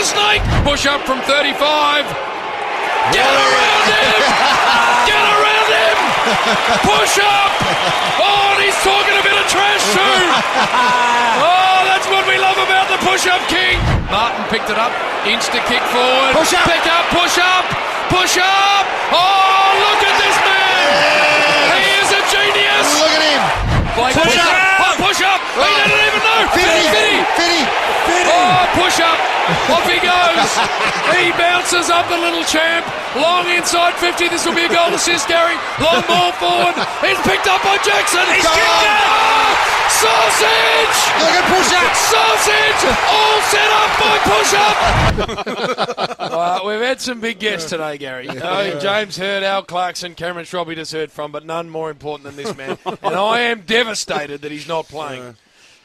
a snake. Push up from 35. Get around him! Get around him! Push up! Oh, and he's talking a bit of trash too! Oh, that's what we love about the push-up king! Martin picked it up, insta kick forward. Push up! Pick up, push up! Push up! Oh, look at this man! Yes. He is a genius! Look at him! Blake, Push up! Oh, push up! He didn't even know! Fitty! Oh, push up! Off he goes! He bounces up the little champ. Long inside 50. This will be a goal assist, Garry. Long ball forward. It's picked up by Jackson. He's kicked it! Oh, sausage! Look at push up! Sausage! All set up by push up! We've had some big guests today, Garry. James Hurd, Al Clarkson, Cameron Shrobby just heard from, but none more important than this man. And I am devastated that he's not playing.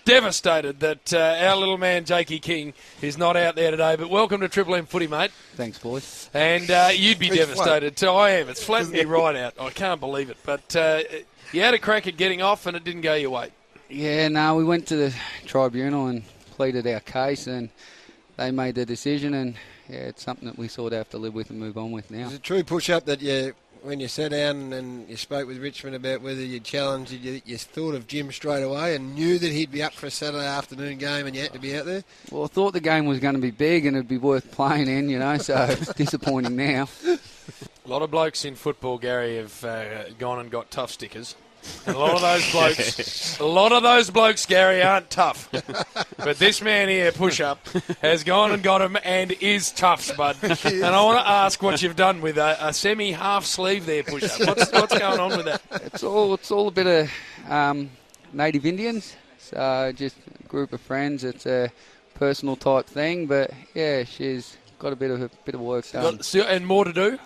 Devastated that our little man Jakey King is not out there today. But welcome to Triple M Footy, mate. Thanks, boys. And you'd be devastated too. I am. It's flattened me right out. I can't believe it. But you had a crack at getting off, and it didn't go your way. Yeah, no, we went to the tribunal and pleaded our case, and they made the decision. And yeah, it's something that we sort of have to live with and move on with now. Is it true push-up that when you sat down and you spoke with Richmond about whether you challenged, you thought of Jim straight away and knew that he'd be up for a Saturday afternoon game and you had to be out there? Well, I thought the game was going to be big and it'd be worth playing in, so it's disappointing now. A lot of blokes in football, Garry, have gone and got tough stickers. And a lot of those blokes, Garry, aren't tough. But this man here, Push Up, has gone and got him and is tough, Spud. And I want to ask what you've done with a semi-half sleeve there, Push Up. What's going on with that? It's all a bit of native Indians. So just a group of friends. It's a personal type thing, but yeah, she's got a bit of work done. And more to do?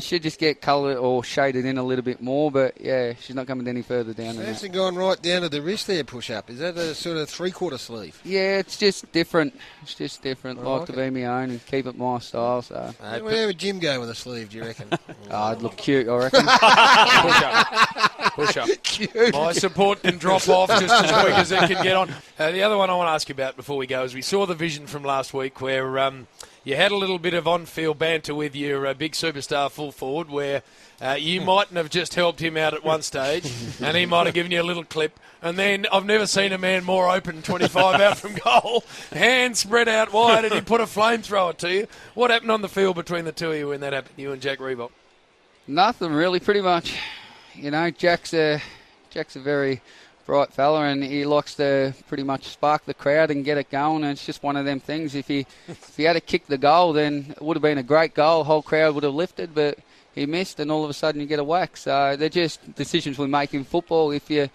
She'll just get coloured or shaded in a little bit more, but yeah, she's not coming any further down than that. Hasn't gone right down to the wrist there, Push Up. Is that a sort of three-quarter sleeve? Yeah, it's just different. Like to be my own and keep it my style. So. Where would Jim go with a sleeve, do you reckon? I'd look cute, I reckon. Push Up. Cute. My support can drop off just as quick as it can get on. The other one I want to ask you about before we go is we saw the vision from last week where you had a little bit of on-field banter with your big superstar full forward where you mightn't have just helped him out at one stage and he might have given you a little clip. And then I've never seen a man more open 25 out from goal, hands spread out wide, and he put a flamethrower to you. What happened on the field between the two of you when that happened, you and Jack Reebok? Nothing really, pretty much. Jack's a very bright fella, and he likes to pretty much spark the crowd and get it going. And it's just one of them things. If he had to kick the goal, then it would have been a great goal. The whole crowd would have lifted, but he missed, and all of a sudden you get a whack. So they're just decisions we make in football. If you're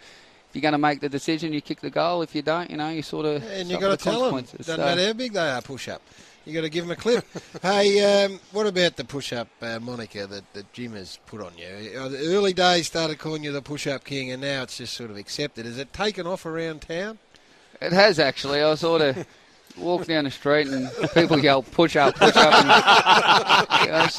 going to make the decision, you kick the goal. If you don't, you sort of. And you got to tell them. Doesn't matter how big they are. Push Up. You got to give them a clip. Hey, what about the push-up moniker that Jim has put on you? The early days started calling you the push-up king, and now it's just sort of accepted. Has it taken off around town? It has, actually. I sort of walk down the street and people yell, push up, push up. And,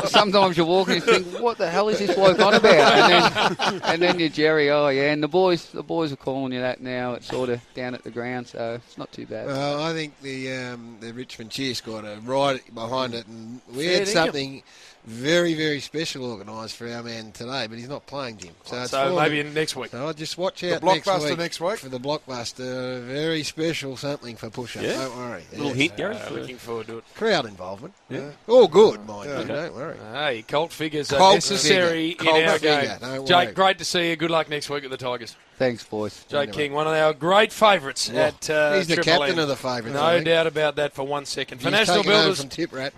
sometimes you walk and you think, what the hell is this bloke on about? And then you're Jerry, oh yeah. And the boys are calling you that now. It's sort of down at the ground, so it's not too bad. Well, I think the Richmond Cheer squad are right behind it, and we had something very, very special organised for our man today, but he's not playing, Jim. So maybe next week. So just watch out next week for the blockbuster. Very special something for Push Up. Don't worry. Little hint, Garry. Looking forward to it. Crowd involvement. Yeah. All good, mind you. Don't worry. Hey, cult figures are necessary in our game. Jake, great to see you. Good luck next week at the Tigers. Thanks, boys. Jake King, one of our great favourites at he's the Triple captain M. of the favourites. No doubt about that for 1 second. For He's National taken over Builders, from Tip Rat.